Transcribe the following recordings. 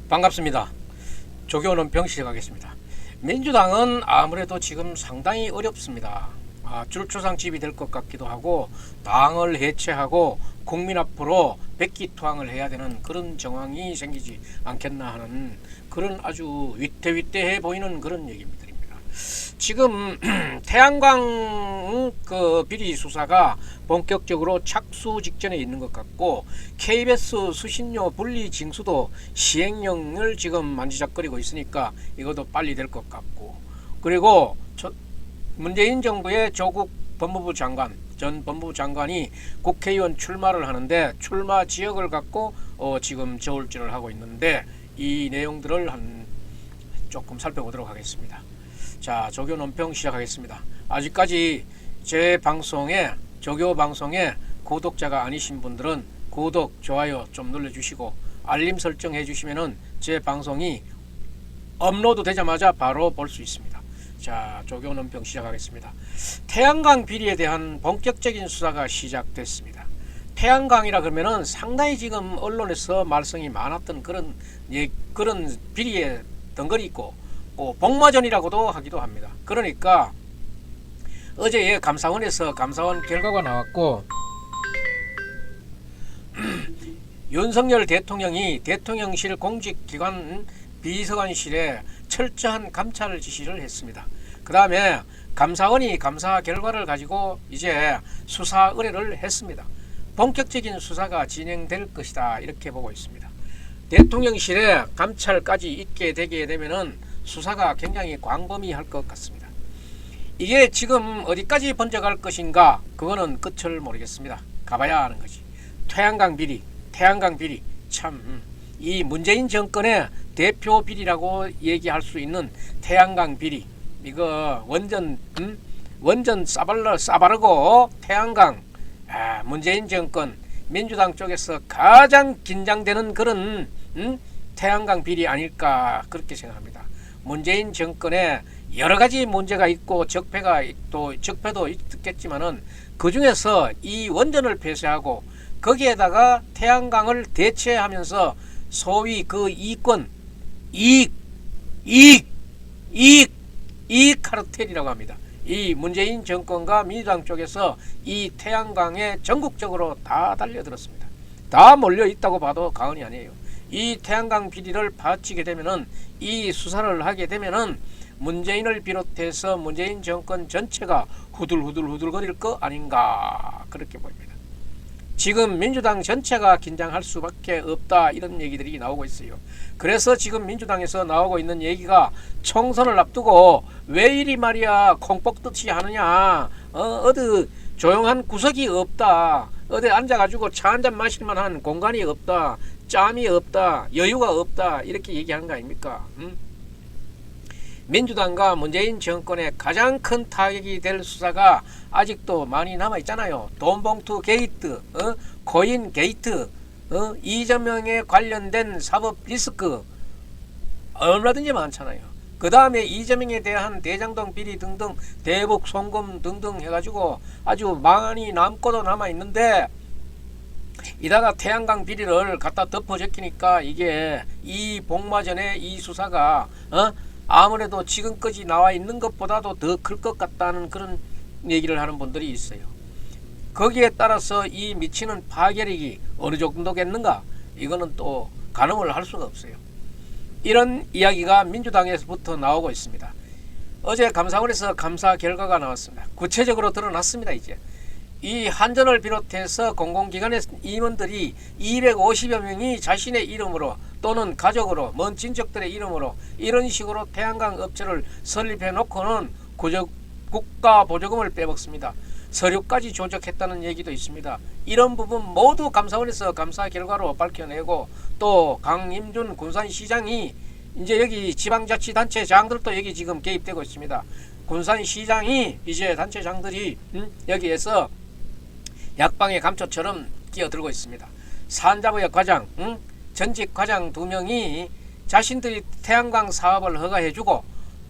반갑습니다. 조교는 병 시작하겠습니다. 민주당은 아무래도 지금 상당히 어렵습니다. 줄초상집이 될 것 같기도 하고 당을 해체하고 국민 앞으로 백기투항을 해야 되는 그런 정황이 생기지 않겠나 하는 그런 아주 위태위태해 보이는 그런 얘기입니다. 지금 태양광 비리 수사가 본격적으로 착수 직전에 있는 것 같고 KBS 수신료 분리 징수도 시행령을 지금 만지작거리고 있으니까 이것도 빨리 될 것 같고, 그리고 문재인 정부의 조국 법무부 장관 전 법무부 장관이 국회의원 출마를 하는데 출마 지역을 갖고 지금 저울질을 하고 있는데 이 내용들을 조금 살펴보도록 하겠습니다. 자, 조교 논평 시작하겠습니다. 아직까지 제 방송에 조교 방송에 구독자가 아니신 분들은 구독, 좋아요 좀 눌러주시고 알림 설정해 주시면은 제 방송이 업로드 되자마자 바로 볼 수 있습니다. 자, 조교 논평 시작하겠습니다. 태양광 비리에 대한 본격적인 수사가 시작됐습니다. 태양광이라 그러면은 상당히 지금 언론에서 말썽이 많았던 그런 비리의 덩거리 있고 복마전이라고도 하기도 합니다. 그러니까 어제 감사원에서 감사원 결과가 나왔고 윤석열 대통령이 대통령실 공직기관 비서관실에 철저한 감찰 지시를 했습니다. 그 다음에 감사원이 감사 결과를 가지고 이제 수사 의뢰를 했습니다. 본격적인 수사가 진행될 것이다 이렇게 보고 있습니다. 대통령실에 감찰까지 있게 되게 되면은 수사가 굉장히 광범위할 것 같습니다. 이게 지금 어디까지 번져갈 것인가 그거는 끝을 모르겠습니다. 가봐야 하는 거지. 태양광 비리 참 이 문재인 정권의 대표 비리라고 얘기할 수 있는 태양광 비리 이거 완전 싸바르고 태양광 문재인 정권 민주당 쪽에서 가장 긴장되는 그런 태양광 비리 아닐까 그렇게 생각합니다. 문재인 정권에 여러 가지 문제가 있고 적폐도 있겠지만은 그 중에서 이 원전을 폐쇄하고 거기에다가 태양광을 대체하면서 소위 그 이익권 이익 카르텔이라고 합니다. 이 문재인 정권과 민주당 쪽에서 이 태양광에 전국적으로 다 달려들었습니다. 다 몰려 있다고 봐도 과언이 아니에요. 이 태양광 비리를 파헤치게 되면은 이 수사를 하게 되면은 문재인을 비롯해서 문재인 정권 전체가 후들후들거릴 거 아닌가 그렇게 보입니다. 지금 민주당 전체가 긴장할 수밖에 없다 이런 얘기들이 나오고 있어요. 그래서 지금 민주당에서 나오고 있는 얘기가 총선을 앞두고 왜 이리 말이야 콩뻑듯이 하느냐, 어디 조용한 구석이 없다, 어디 앉아가지고 차 한잔 마실만 한 공간이 없다, 짬이 없다, 여유가 없다 이렇게 얘기하는 거 아닙니까? 민주당과 문재인 정권의 가장 큰 타격이 될 수사가 아직도 많이 남아있잖아요. 돈봉투 게이트, 코인 게이트, 이재명에 관련된 사법 리스크 얼마든지 많잖아요. 그 다음에 이재명에 대한 대장동 비리 등등 대북 송금 등등 해가지고 아주 많이 남고도 남아있는데 이다가 태양광 비리를 갖다 덮어 제끼니까 이게 이 복마전의 이 수사가 아무래도 지금까지 나와 있는 것보다도 더 클 것 같다는 그런 얘기를 하는 분들이 있어요. 거기에 따라서 이 미치는 파괴력이 어느 정도겠는가 이거는 또 가늠을 할 수가 없어요. 이런 이야기가 민주당에서부터 나오고 있습니다. 어제 감사원에서 감사 결과가 나왔습니다. 구체적으로 드러났습니다. 이제 이 한전을 비롯해서 공공기관의 임원들이 250여 명이 자신의 이름으로 또는 가족으로 먼 친척들의 이름으로 이런 식으로 태양광 업체를 설립해 놓고는 국가 보조금을 빼먹습니다. 서류까지 조작했다는 얘기도 있습니다. 이런 부분 모두 감사원에서 감사 결과로 밝혀내고 또 강임준 군산시장이 이제 여기 지방자치단체장들도 여기 지금 개입되고 있습니다. 군산시장이 이제 단체장들이 여기에서 약방의 감초처럼 끼어들고 있습니다. 산자부의 과장, 전직 과장 2명이 자신들이 태양광 사업을 허가해주고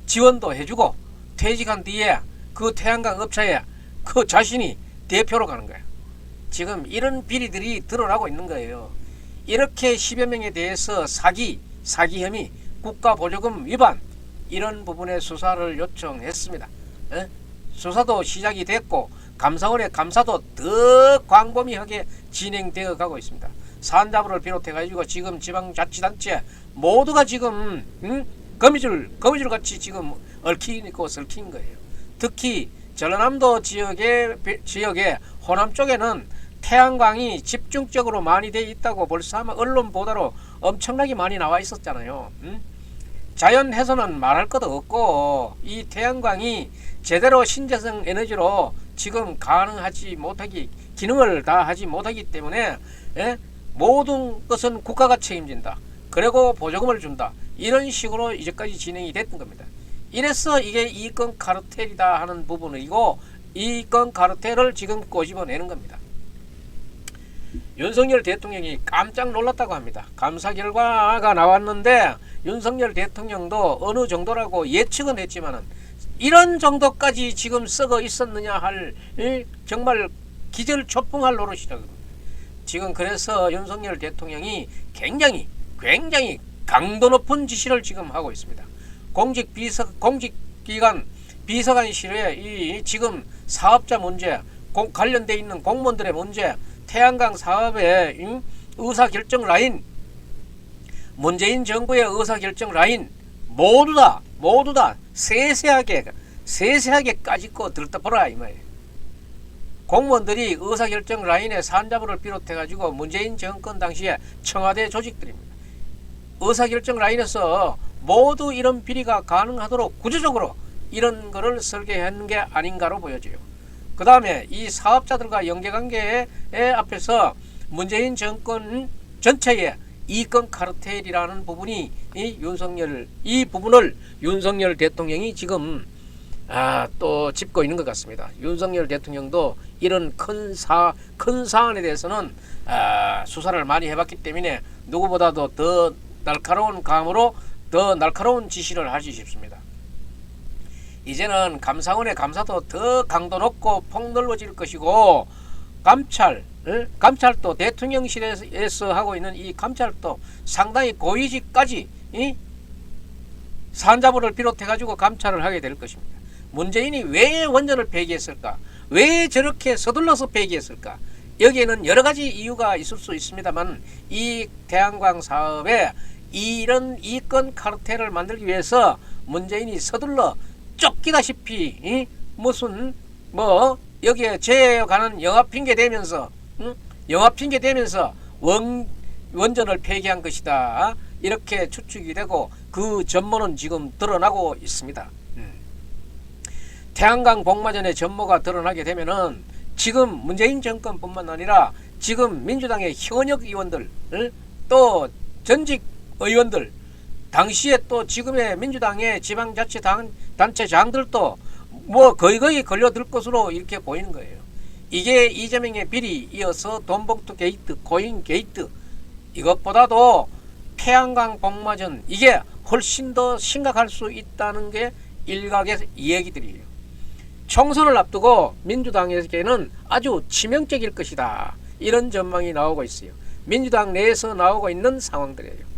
지원도 해주고 퇴직한 뒤에 그 태양광 업체에 그 자신이 대표로 가는 거예요. 지금 이런 비리들이 드러나고 있는 거예요. 이렇게 10여 명에 대해서 사기 사기 혐의, 국가보조금 위반 이런 부분의 수사를 요청했습니다. 수사도 시작이 됐고 감사원의 감사도 더 광범위하게 진행되어 가고 있습니다. 산자부를 비롯해 가지고 지금 지방자치단체 모두가 지금 거미줄 같이 지금 얽히고 설킨 거예요. 특히 전라남도 지역의 호남 쪽에는 태양광이 집중적으로 많이 돼 있다고 벌써 아마 언론 보도로 엄청나게 많이 나와 있었잖아요. 자연해서는 말할 것도 없고 이 태양광이 제대로 신재생 에너지로 지금 가능하지 못하기 기능을 다 하지 못하기 때문에 모든 것은 국가가 책임진다. 그리고 보조금을 준다. 이런 식으로 이제까지 진행이 됐던 겁니다. 이래서 이게 이권 카르텔이다 하는 부분이고 이권 카르텔을 지금 꼬집어내는 겁니다. 윤석열 대통령이 깜짝 놀랐다고 합니다. 감사 결과가 나왔는데 윤석열 대통령도 어느 정도라고 예측은 했지만은 이런 정도까지 지금 썩어 있었느냐 할 정말 기절초풍할 노릇이라고 합니다. 지금 그래서 윤석열 대통령이 굉장히 강도 높은 지시를 지금 하고 있습니다. 공직기관 비서관실에 이 지금 사업자 문제, 관련돼 있는 공무원들의 문제, 태양광 사업의 의사결정 라인, 문재인 정부의 의사결정 라인 모두 다 세세하게 까짓고 들떠보라 이 말이에요. 공무원들이 의사결정 라인의 산자부를 비롯해 가지고 문재인 정권 당시에 청와대 조직들입니다. 의사결정 라인에서 모두 이런 비리가 가능하도록 구조적으로 이런 거를 설계한 게 아닌가로 보여져요. 그 다음에 이 사업자들과 연계관계 앞에서 문재인 정권 전체의 이권 카르텔이라는 부분이 이 부분을 윤석열 대통령이 지금 또 짚고 있는 것 같습니다. 윤석열 대통령도 이런 큰 사안에 대해서는 수사를 많이 해봤기 때문에 누구보다도 더 날카로운 감으로 더 날카로운 지시를 하시 싶습니다. 이제는 감사원의 감사도 더 강도 높고 폭넓어질 것이고 감찰도 대통령실에서 하고 있는 이 감찰도 상당히 고위직까지 산자부를 비롯해 가지고 감찰을 하게 될 것입니다. 문재인이 왜 원전을 폐기했을까? 왜 저렇게 서둘러서 폐기했을까? 여기에는 여러 가지 이유가 있을 수 있습니다만 이 태양광 사업에 이런 이권 카르텔을 만들기 위해서 문재인이 서둘러 쫓기다시피 무슨 여기에 죄에 관한 영화 핑계 대면서 원전을 폐기한 것이다. 이렇게 추측이 되고 그 전모는 지금 드러나고 있습니다. 태양광 복마전의 전모가 드러나게 되면은 지금 문재인 정권뿐만 아니라 지금 민주당의 현역 의원들 또 전직 의원들 당시에 또 지금의 민주당의 지방자치단체장들도 거의 걸려들 것으로 이렇게 보이는 거예요. 이게 이재명의 비리 이어서 돈봉투 게이트, 코인 게이트 이것보다도 태양광 복마전 이게 훨씬 더 심각할 수 있다는 게 일각의 이야기들이에요. 총선을 앞두고 민주당에게는 아주 치명적일 것이다. 이런 전망이 나오고 있어요. 민주당 내에서 나오고 있는 상황들이에요.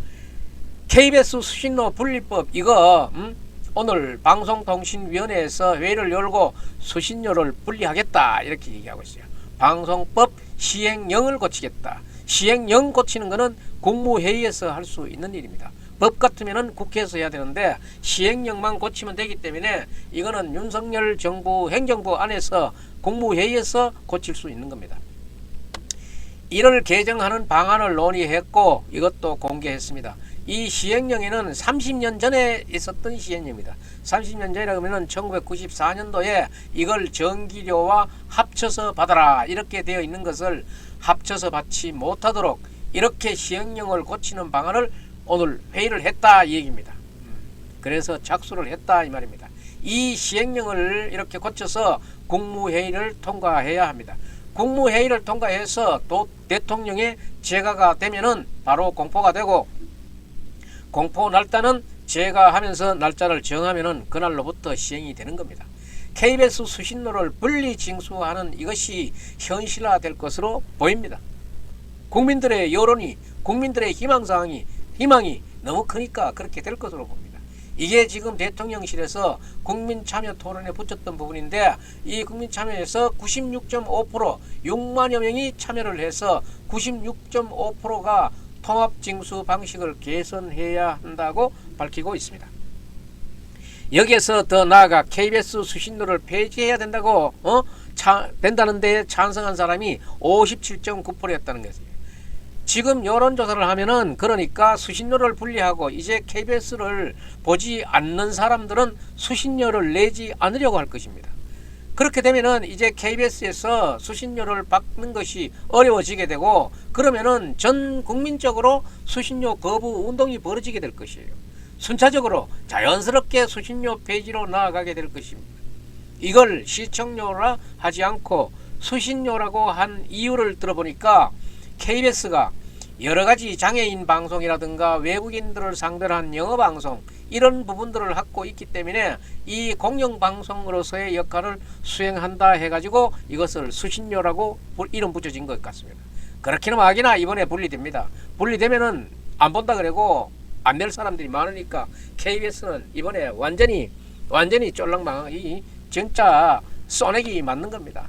KBS 수신료 분리법 이거 오늘 방송통신위원회에서 회의를 열고 수신료를 분리하겠다 이렇게 얘기하고 있어요. 방송법 시행령을 고치겠다. 시행령 고치는 것은 국무회의에서 할 수 있는 일입니다. 법 같으면 국회에서 해야 되는데 시행령만 고치면 되기 때문에 이거는 윤석열 정부 행정부 안에서 국무회의에서 고칠 수 있는 겁니다. 이를 개정하는 방안을 논의했고 이것도 공개했습니다. 이 시행령에는 30년 전에 있었던 시행령입니다. 30년 전이라고 하면 1994년도에 이걸 전기료와 합쳐서 받아라 이렇게 되어 있는 것을 합쳐서 받지 못하도록 이렇게 시행령을 고치는 방안을 오늘 회의를 했다 이 얘기입니다. 그래서 착수를 했다 이 말입니다. 이 시행령을 이렇게 고쳐서 국무회의를 통과해야 합니다. 국무회의를 통과해서 또 대통령의 재가가 되면은 바로 공포가 되고 공포 날짜는 제가하면서 날짜를 정하면은 그날로부터 시행이 되는 겁니다. KBS 수신료를 분리 징수하는 이것이 현실화될 것으로 보입니다. 국민들의 여론이 국민들의 희망이 너무 크니까 그렇게 될 것으로 봅니다. 이게 지금 대통령실에서 국민참여토론에 붙였던 부분인데 이 국민참여에서 96.5% 6만여 명이 참여를 해서 96.5%가 통합징수 방식을 개선해야 한다고 밝히고 있습니다. 여기에서 더 나아가 KBS 수신료를 폐지해야 된다고 된다는 데에 찬성한 사람이 57.9%였다는 것이에요. 지금 여론조사를 하면은 그러니까 수신료를 분리하고 이제 KBS를 보지 않는 사람들은 수신료를 내지 않으려고 할 것입니다. 그렇게 되면은 이제 KBS에서 수신료를 받는 것이 어려워지게 되고 그러면은 전 국민적으로 수신료 거부 운동이 벌어지게 될 것이에요. 순차적으로 자연스럽게 수신료 폐지로 나아가게 될 것입니다. 이걸 시청료라 하지 않고 수신료라고 한 이유를 들어보니까 KBS가 여러가지 장애인 방송이라든가 외국인들을 상대로 한 영어 방송 이런 부분들을 갖고 있기 때문에 이 공영방송으로서의 역할을 수행한다 해가지고 이것을 수신료라고 이름 붙여진 것 같습니다. 그렇기는 막이나 이번에 분리됩니다. 분리되면은 안 본다 그러고 안 낼 사람들이 많으니까 KBS는 이번에 완전히 쫄랑망이 진짜 쏘내기 맞는 겁니다.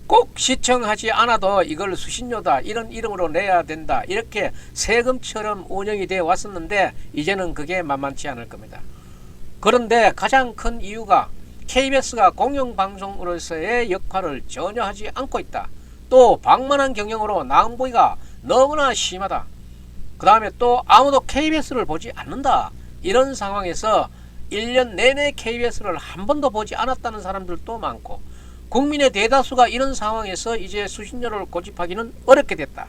꼭 시청하지 않아도 이걸 수신료다 이런 이름으로 내야 된다 이렇게 세금처럼 운영이 되어 왔었는데 이제는 그게 만만치 않을 겁니다. 그런데 가장 큰 이유가 KBS가 공영방송으로서의 역할을 전혀 하지 않고 있다. 또 방만한 경영으로 낭보기가 너무나 심하다. 그 다음에 또 아무도 KBS를 보지 않는다. 이런 상황에서 1년 내내 KBS를 한 번도 보지 않았다는 사람들도 많고 국민의 대다수가 이런 상황에서 이제 수신료를 고집하기는 어렵게 됐다.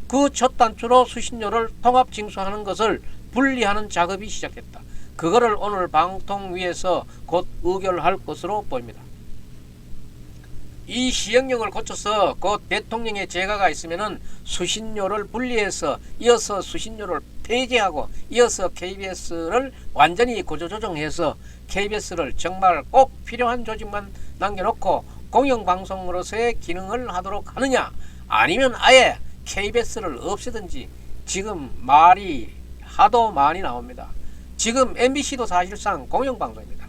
그 첫 단추로 수신료를 통합징수하는 것을 분리하는 작업이 시작됐다. 그거를 오늘 방통위에서 곧 의결할 것으로 보입니다. 이 시행령을 고쳐서 곧 대통령의 재가가 있으면은 수신료를 분리해서 이어서 수신료를 폐지하고 이어서 KBS를 완전히 구조조정해서 KBS를 정말 꼭 필요한 조직만 남겨놓고 공영방송으로서의 기능을 하도록 하느냐 아니면 아예 KBS를 없애든지 지금 말이 하도 많이 나옵니다. 지금 MBC도 사실상 공영방송입니다.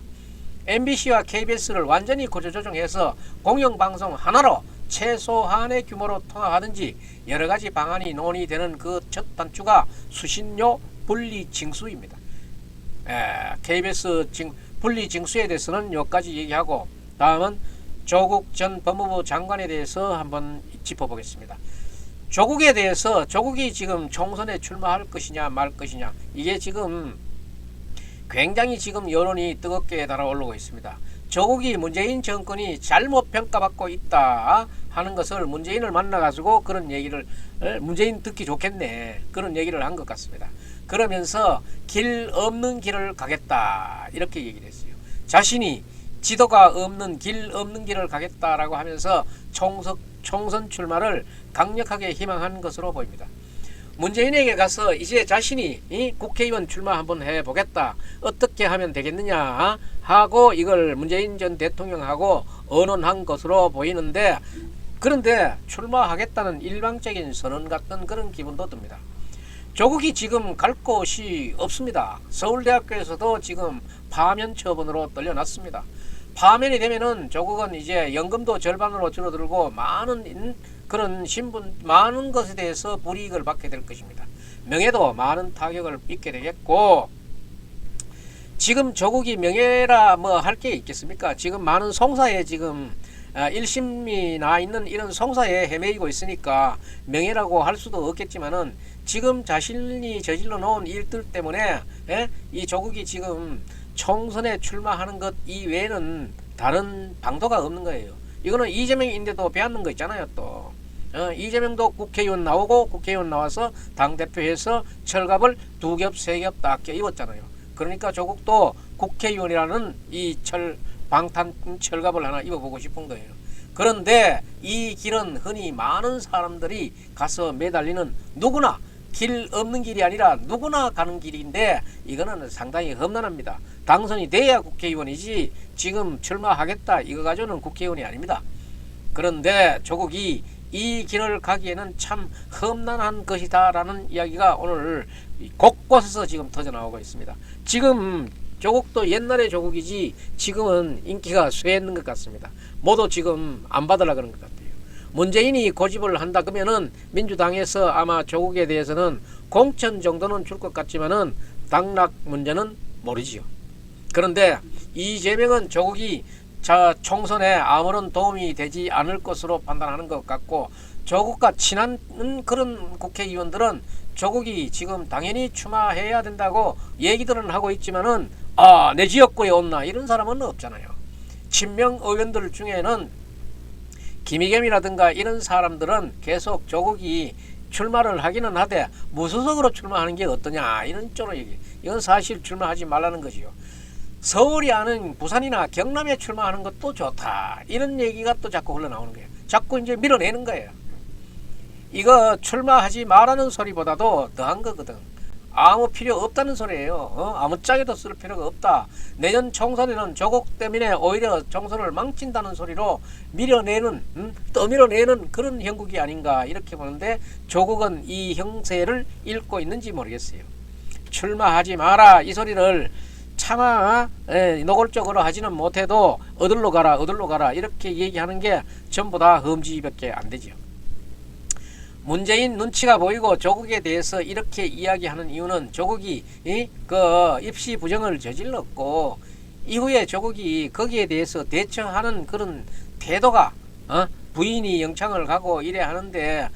MBC와 KBS를 완전히 구조조정해서 공영방송 하나로 최소한의 규모로 통합하든지 여러가지 방안이 논의되는 그 첫 단추가 수신료 분리징수입니다. KBS 분리징수에 대해서는 여기까지 얘기하고 다음은 조국 전 법무부 장관에 대해서 한번 짚어보겠습니다. 조국에 대해서 조국이 지금 총선에 출마할 것이냐 말 것이냐 이게 지금 굉장히 지금 여론이 뜨겁게 달아오르고 있습니다. 조국이 문재인 정권이 잘못 평가받고 있다 하는 것을 문재인을 만나가지고 그런 얘기를 문재인 듣기 좋겠네 그런 얘기를 한 것 같습니다. 그러면서 길 없는 길을 가겠다 이렇게 얘기를 했어요. 자신이 지도가 없는 길 없는 길을 가겠다라고 하면서 총선 출마를 강력하게 희망한 것으로 보입니다. 문재인에게 가서 이제 자신이 국회의원 출마 한번 해보겠다 어떻게 하면 되겠느냐 하고 이걸 문재인 전 대통령하고 언론한 것으로 보이는데 그런데 출마하겠다는 일방적인 선언 같은 그런 기분도 듭니다. 조국이 지금 갈 곳이 없습니다. 서울대학교에서도 지금 파면 처분으로 떨려놨습니다. 파면이 되면은 조국은 이제 연금도 절반으로 줄어들고 많은 그런 신분 많은 것에 대해서 불이익을 받게 될 것입니다. 명예도 많은 타격을 입게 되겠고 지금 조국이 명예라 뭐 할 게 있겠습니까? 지금 많은 송사에 지금 1심이 나 있는 이런 송사에 헤매이고 있으니까 명예라고 할 수도 없겠지만은 지금 자신이 저질러 놓은 일들 때문에 이 조국이 지금 총선에 출마하는 것 이외에는 다른 방도가 없는 거예요. 이거는 이재명인데도 배웠는 거 있잖아요. 또 이재명도 국회의원 나오고 국회의원 나와서 당대표해서 철갑을 2겹 3겹 딱 껴입었잖아요. 그러니까 조국도 국회의원이라는 이 방탄 철갑을 하나 입어보고 싶은 거예요. 그런데 이 길은 흔히 많은 사람들이 가서 매달리는 누구나 길 없는 길이 아니라 누구나 가는 길인데 이거는 상당히 험난합니다. 당선이 돼야 국회의원이지 지금 출마하겠다 이거 가지고는 국회의원이 아닙니다. 그런데 조국이 이 길을 가기에는 참 험난한 것이다라는 이야기가 오늘 곳곳에서 지금 터져나오고 있습니다. 지금 조국도 옛날의 조국이지 지금은 인기가 쇠했는 것 같습니다. 모두 지금 안 받으려 그런 것 같아요. 문재인이 고집을 한다 그러면은 민주당에서 아마 조국에 대해서는 공천 정도는 줄 것 같지만은 당락 문제는 모르지요. 그런데 이재명은 조국이 총선에 아무런 도움이 되지 않을 것으로 판단하는 것 같고, 조국과 친한 그런 국회의원들은 조국이 지금 당연히 출마해야 된다고 얘기들은 하고 있지만은 내 지역구에 온나 이런 사람은 없잖아요. 친명 의원들 중에는 김의겸이라든가 이런 사람들은 계속 조국이 출마를 하기는 하되 무소속으로 출마하는 게 어떠냐 이런 쪽으로 얘기해요. 이건 사실 출마하지 말라는 거지요. 서울이 아닌 부산이나 경남에 출마하는 것도 좋다 이런 얘기가 또 자꾸 흘러나오는 거예요. 자꾸 이제 밀어내는 거예요. 이거 출마하지 말라는 소리보다도 더한 거거든. 아무 필요 없다는 소리예요. 아무짝에도 쓸 필요가 없다. 내년 총선에는 조국 때문에 오히려 총선을 망친다는 소리로 밀어내는 떠밀어내는 그런 형국이 아닌가 이렇게 보는데, 조국은 이 형세를 읽고 있는지 모르겠어요. 출마하지 마라 이 소리를 차마 노골적으로 하지는 못해도 어들로 가라 이렇게 얘기하는 게 전부 다 험지밖에 안 되죠. 문재인 눈치가 보이고 조국에 대해서 이렇게 이야기하는 이유는 조국이 그 입시 부정을 저질렀고 이후에 조국이 거기에 대해서 대처하는 그런 태도가 부인이 영창을 가고 이래 하는데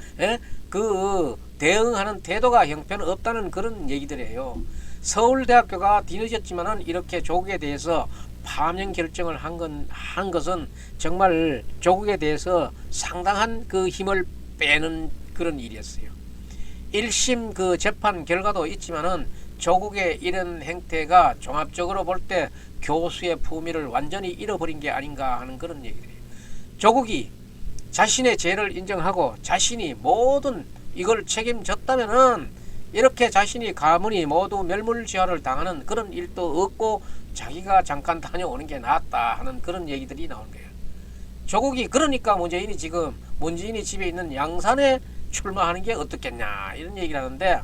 그 대응하는 태도가 형편없다는 그런 얘기들이에요. 서울대학교가 뒤늦었지만은 이렇게 조국에 대해서 파면 결정을 한 것은 정말 조국에 대해서 상당한 그 힘을 빼는 그런 일이었어요. 1심 그 재판 결과도 있지만은 조국의 이런 행태가 종합적으로 볼 때 교수의 품위를 완전히 잃어버린 게 아닌가 하는 그런 얘기들이에요. 조국이 자신의 죄를 인정하고 자신이 모든 이걸 책임졌다면은 이렇게 자신이 가문이 모두 멸물지화를 당하는 그런 일도 없고 자기가 잠깐 다녀오는 게 낫다 하는 그런 얘기들이 나오는 거예요. 조국이 그러니까 문재인이 집에 있는 양산에 출마하는 게 어떻겠냐 이런 얘기를 하는데,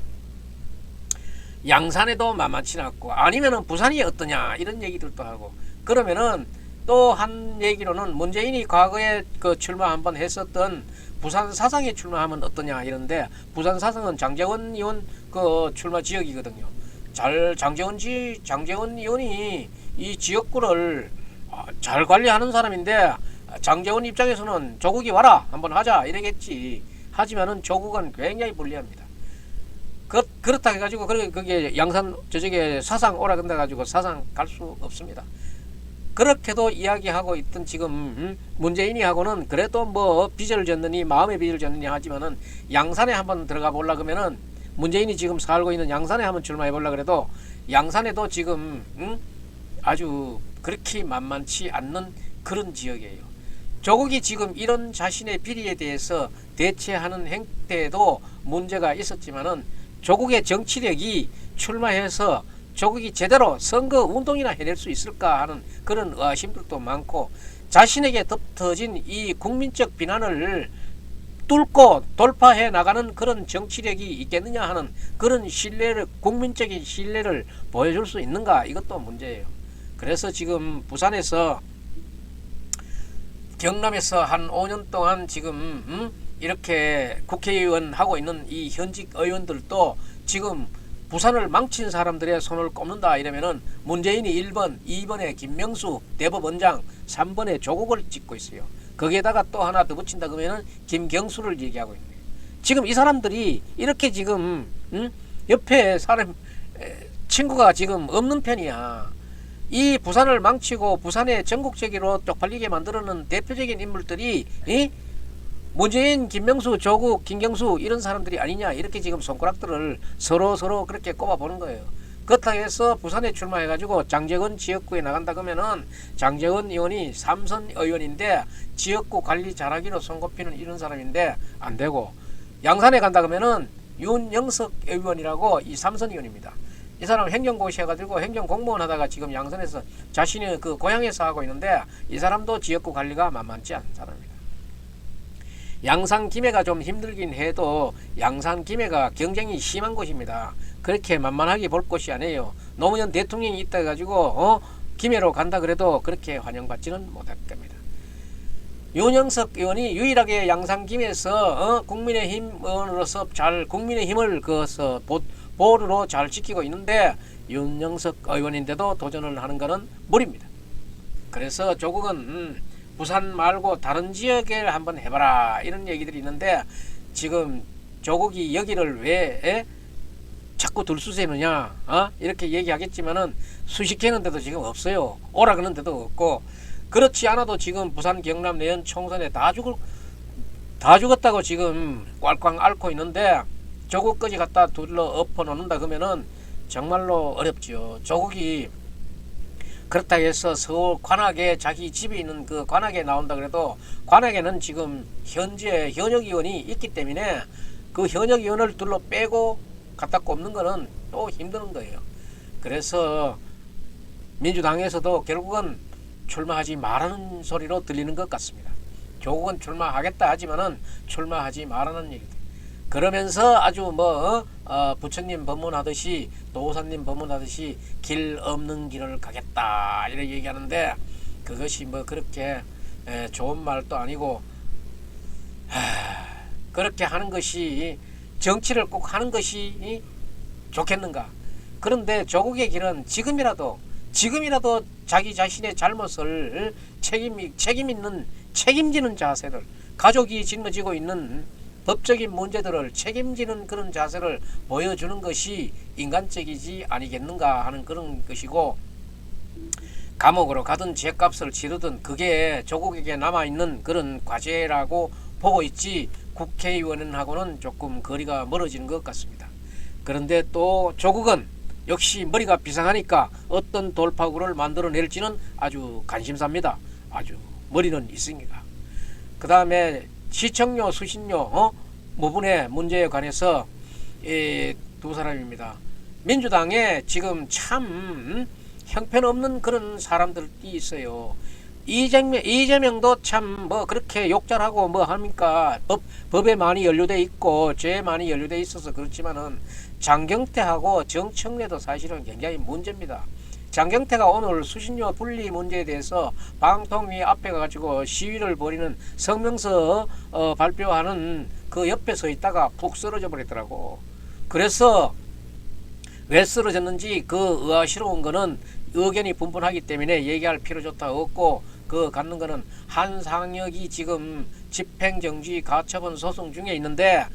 양산에도 만만치 않고 아니면은 부산이 어떠냐 이런 얘기들도 하고, 그러면은 또 한 얘기로는 문재인이 과거에 그 출마 한번 했었던 부산 사상에 출마하면 어떠냐 이런데, 부산 사상은 장제원 의원 그 출마 지역이거든요. 장제원 의원이 이 지역구를 잘 관리하는 사람인데 장제원 입장에서는 조국이 와라 한번 하자 이러겠지. 하지만은 조국은 굉장히 불리합니다. 그렇다 해가지고 그게 양산 저쪽에 사상 오라 근데 가지고 사상 갈 수 없습니다. 그렇게도 이야기하고 있던 지금 문재인이 하고는 그래도 뭐 빚을 졌느니 마음의 빚을 졌느니 하지만은 양산에 한번 들어가 보려 그러면은 문재인이 지금 살고 있는 양산에 한번 출마해 보려 그래도 양산에도 지금 아주 그렇게 만만치 않는 그런 지역이에요. 조국이 지금 이런 자신의 비리에 대해서 대처하는 행태에도 문제가 있었지만은 조국의 정치력이 출마해서 조국이 제대로 선거 운동이나 해낼 수 있을까 하는 그런 의심들도 많고, 자신에게 덮어진 이 국민적 비난을 뚫고 돌파해 나가는 그런 정치력이 있겠느냐 하는 그런 국민적인 신뢰를 보여줄 수 있는가 이것도 문제예요. 그래서 지금 부산에서 경남에서 한 5년 동안 지금 이렇게 국회의원 하고 있는 이 현직 의원들도 지금 부산을 망친 사람들의 손을 꼽는다 이러면은 문재인이 1번, 2번에 김명수 대법원장, 3번에 조국을 찍고 있어요. 거기에다가 또 하나 더 붙인다 그러면은 김경수를 얘기하고 있는 거예요. 지금 이 사람들이 이렇게 지금 옆에 사람 친구가 지금 없는 편이야. 이 부산을 망치고 부산의 전국적으로 쪽팔리게 만들어놓은 대표적인 인물들이 문재인, 김명수, 조국, 김경수 이런 사람들이 아니냐 이렇게 지금 손가락들을 서로 그렇게 꼽아보는 거예요. 그렇다고 해서 부산에 출마해가지고 장제원 지역구에 나간다 그러면은 장제원 의원이 삼선 의원인데 지역구 관리 잘하기로 손꼽히는 이런 사람인데 안 되고, 양산에 간다 그러면은 윤영석 의원이라고 이 삼선 의원입니다. 이 사람 행정고시 해가지고 행정공무원 하다가 지금 양산에서 자신의 그 고향에서 하고 있는데 이 사람도 지역구 관리가 만만치 않은 사람입니다. 양산김해가 좀 힘들긴 해도 양산김해가 경쟁이 심한 곳입니다. 그렇게 만만하게 볼 곳이 아니에요. 노무현 대통령이 있다 해가지고 김해로 간다 그래도 그렇게 환영받지는 못할 겁니다. 윤영석 의원이 유일하게 양산김해에서 국민의힘 의원으로서 잘 국민의힘을 보루로 잘 지키고 있는데 윤영석 의원인데도 도전을 하는 것은 무리입니다. 그래서 조국은 부산 말고 다른 지역에 한번 해봐라 이런 얘기들이 있는데 지금 조국이 여기를 왜 자꾸 들쑤세느냐 이렇게 얘기하겠지만은 수십 개는데도 지금 없어요. 오라 그런 데도 없고 그렇지 않아도 지금 부산 경남 내연 총선에 다 죽었다고 지금 꽉꽉 앓고 있는데 조국까지 갖다 둘러 엎어 놓는다 그러면은 정말로 어렵죠. 조국이 그렇다 해서 서울 관악에 자기 집에 있는 그 관악에 나온다 그래도 관악에는 지금 현재 현역 의원이 있기 때문에 그 현역 의원을 둘러 빼고 갖다 꼽는 거는 또 힘드는 거예요. 그래서 민주당에서도 결국은 출마하지 말라는 소리로 들리는 것 같습니다. 조국은 출마하겠다 하지만은 출마하지 말라는 얘기들. 그러면서 아주 부처님 법문하듯이 도사님 법문하듯이 길 없는 길을 가겠다 이렇게 얘기하는데 그것이 그렇게 좋은 말도 아니고 그렇게 하는 것이 정치를 꼭 하는 것이 좋겠는가. 그런데 조국의 길은 지금이라도 자기 자신의 잘못을 책임지는 자세를 가족이 짊어지고 있는 법적인 문제들을 책임지는 그런 자세를 보여주는 것이 인간적이지 아니겠는가 하는 그런 것이고 감옥으로 가든 죗값을 치르든 그게 조국에게 남아있는 그런 과제라고 보고 있지 국회의원하고는 조금 거리가 멀어지는 것 같습니다. 그런데 또 조국은 역시 머리가 비상하니까 어떤 돌파구를 만들어낼지는 아주 관심사입니다. 아주 머리는 있습니다. 그 다음에 시청료, 수신료 무분의 문제에 관해서 두 사람입니다. 민주당에 지금 참 형편없는 그런 사람들이 있어요. 이재명도 참 그렇게 욕잘하고 합니까? 법에 많이 연루돼 있고 죄에 많이 연루돼 있어서 그렇지만은 장경태하고 정청래도 사실은 굉장히 문제입니다. 장경태가 오늘 수신료 분리 문제에 대해서 방통위 앞에 가가지고 시위를 벌이는 성명서 발표하는 그 옆에 서 있다가 푹 쓰러져 버리더라고. 그래서 왜 쓰러졌는지 그 의아스러운 거는 의견이 분분하기 때문에 얘기할 필요조차 없고 그 갖는 거는 한상혁이 지금 집행정지 가처분 소송 중에 있는데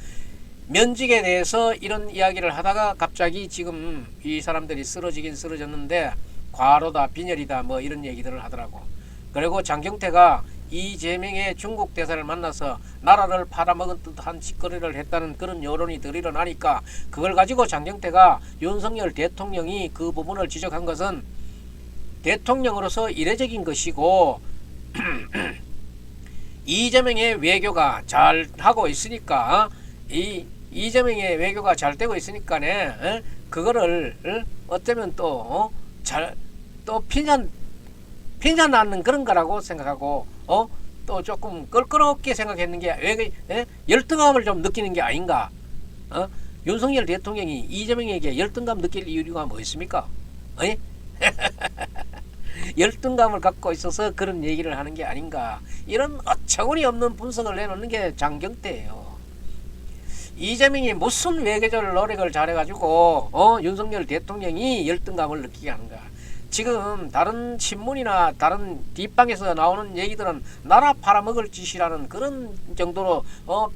면직에 대해서 이런 이야기를 하다가 갑자기 지금 이 사람들이 쓰러지긴 쓰러졌는데 과로다 빈혈이다 이런 얘기들을 하더라고. 그리고 장경태가 이재명의 중국 대사를 만나서 나라를 팔아먹은 듯한 짓거리를 했다는 그런 여론이 들 일어나니까 그걸 가지고 장경태가 윤석열 대통령이 그 부분을 지적한 것은 대통령으로서 이례적인 것이고 이재명의 외교가 잘 하고 있으니까 이재명의 외교가 잘 되고 있으니까네 그거를 어쩌면 또 핀잔 낳는 그런 거라고 생각하고 또 조금 껄끄럽게 생각했는 게 왜 열등감을 좀 느끼는 게 아닌가. 윤석열 대통령이 이재명에게 열등감 느낄 이유가 뭐 있습니까? 열등감을 갖고 있어서 그런 얘기를 하는 게 아닌가. 이런 어처구니 없는 분석을 내놓는 게 장경태예요. 이재명이 무슨 외교적 노력을 잘해가지고 윤석열 대통령이 열등감을 느끼게 하는가. 지금 다른 신문이나 다른 뒷방에서 나오는 얘기들은 나라 팔아먹을 짓이라는 그런 정도로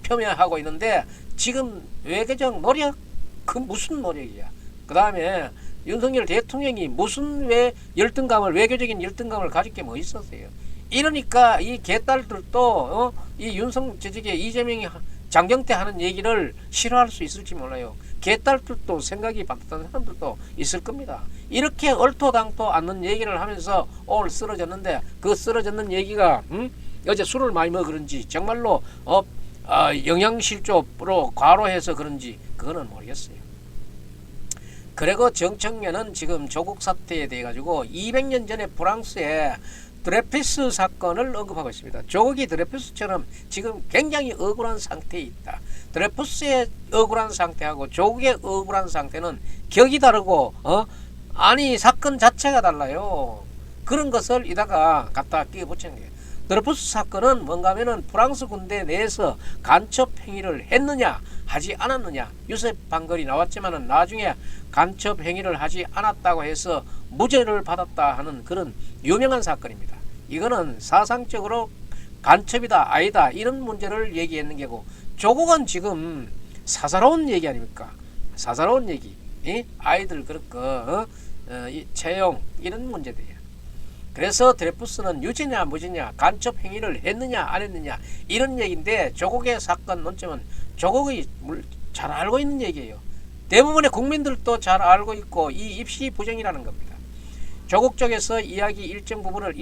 표명하고 있는데 지금 외교적 노력? 그 무슨 노력이야. 그 다음에 윤석열 대통령이 무슨 외교적인 열등감을 가질 게 뭐 있었어요. 이러니까 이 개딸들도 이 이재명이 장경태 하는 얘기를 싫어할 수 있을지 몰라요. 개딸들도 생각이 반듯한 사람들도 있을 겁니다. 이렇게 얼토당토 않는 얘기를 하면서 오늘 쓰러졌는데 그 쓰러졌는 얘기가 어제 술을 많이 먹어 그런지 정말로 영양실조로 과로해서 그런지 그거는 모르겠어요. 그리고 정청래는 지금 조국 사태에 대해 가지고 200년 전에 프랑스에 드레피스 사건을 언급하고 있습니다. 조국이 드레피스처럼 지금 굉장히 억울한 상태에 있다. 드레피스의 억울한 상태하고 조국의 억울한 상태는 격이 다르고 아니 사건 자체가 달라요. 그런 것을 이다가 갖다 끼워 붙이는 거예요. 드레피스 사건은 뭔가 하면은 프랑스 군대 내에서 간첩 행위를 했느냐 하지 않았느냐, 유셉 방글이 나왔지만은 나중에 간첩 행위를 하지 않았다고 해서 무죄를 받았다 하는 그런 유명한 사건입니다. 이거는 사상적으로 간첩이다 아니다 이런 문제를 얘기했는 게고, 조국은 지금 사사로운 얘기 아닙니까? 사사로운 얘기, 아이들 그럴 거 채용 이런 문제들이야. 그래서 드레푸스는 유죄냐 무죄냐, 간첩 행위를 했느냐 안 했느냐 이런 얘기인데, 조국의 사건 논점은 조국이 잘 알고 있는 얘기예요. 대부분의 국민들도 잘 알고 있고 이 입시 부정이라는 겁니다. 조국 쪽에서 이야기 일정 부분을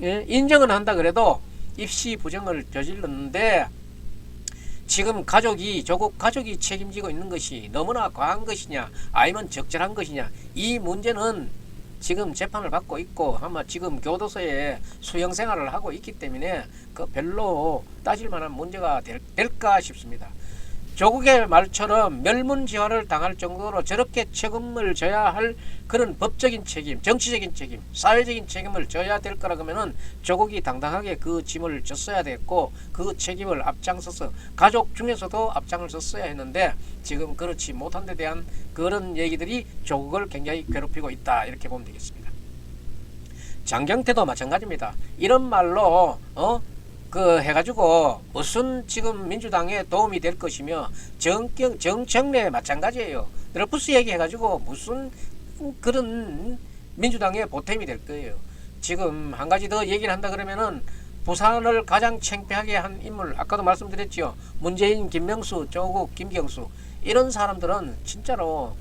인정은 한다 그래도 입시 부정을 저질렀는데, 지금 조국 가족이 책임지고 있는 것이 너무나 과한 것이냐 아니면 적절한 것이냐, 이 문제는 지금 재판을 받고 있고 아마 지금 교도소에 수용 생활을 하고 있기 때문에 그 별로 따질 만한 문제가 될까 싶습니다. 조국의 말처럼 멸문지화를 당할 정도로 저렇게 책임을 져야 할 그런 법적인 책임, 정치적인 책임, 사회적인 책임을 져야 될 거라 그러면은 조국이 당당하게 그 짐을 졌어야 됐고 그 책임을 앞장서서 가족 중에서도 앞장을 섰어야 했는데, 지금 그렇지 못한 데 대한 그런 얘기들이 조국을 굉장히 괴롭히고 있다 이렇게 보면 되겠습니다. 장경태도 마찬가지입니다. 이런 말로 해가지고 무슨 지금 민주당에 도움이 될 것이며 정청래 마찬가지예요. 드레푸스 얘기해가지고 무슨 그런 민주당에 보탬이 될 거예요. 지금 한 가지 더 얘기를 한다 그러면은 부산을 가장 창피하게 한 인물, 아까도 말씀드렸죠. 문재인, 김명수, 조국, 김경수 이런 사람들은 진짜로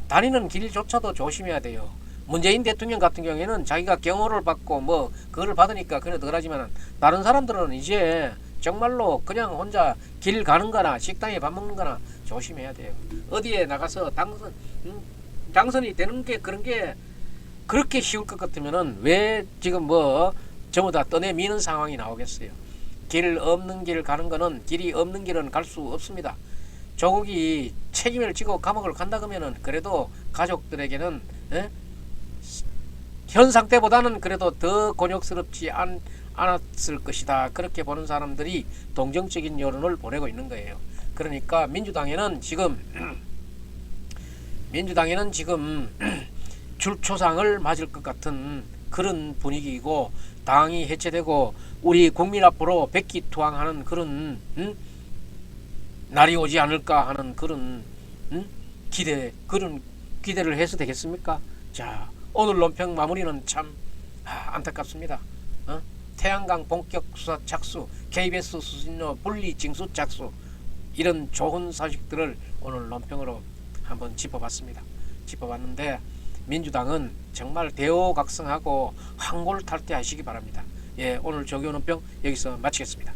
다니는 길조차도 조심해야 돼요. 문재인 대통령 같은 경우에는 자기가 경호를 받고 그걸 받으니까 그래 덜하지만, 다른 사람들은 이제 정말로 그냥 혼자 길 가는 거나 식당에 밥 먹는 거나 조심해야 돼요. 어디에 나가서 당선이 되는 게 그런 게 그렇게 쉬울 것 같으면은 왜 지금 전부 다 떠내미는 상황이 나오겠어요. 길 없는 길 가는 거는, 길이 없는 길은 갈 수 없습니다. 조국이 책임을 지고 감옥을 간다 그러면은 그래도 가족들에게는 현 상태보다는 그래도 더 곤욕스럽지 않았을 것이다. 그렇게 보는 사람들이 동정적인 여론을 보내고 있는 거예요. 그러니까 민주당에는 지금 줄초상을 맞을 것 같은 그런 분위기이고, 당이 해체되고 우리 국민 앞으로 백기투항하는 그런 날이 오지 않을까 하는 그런 기대를 해서 되겠습니까? 자, 오늘 논평 마무리는 참 안타깝습니다. 태양광 본격 수사 착수, KBS 수신료 분리 징수 착수, 이런 좋은 소식들을 오늘 논평으로 한번 짚어봤는데 민주당은 정말 대호각성하고 황골탈퇴하시기 바랍니다. 예, 오늘 조교 논평 여기서 마치겠습니다.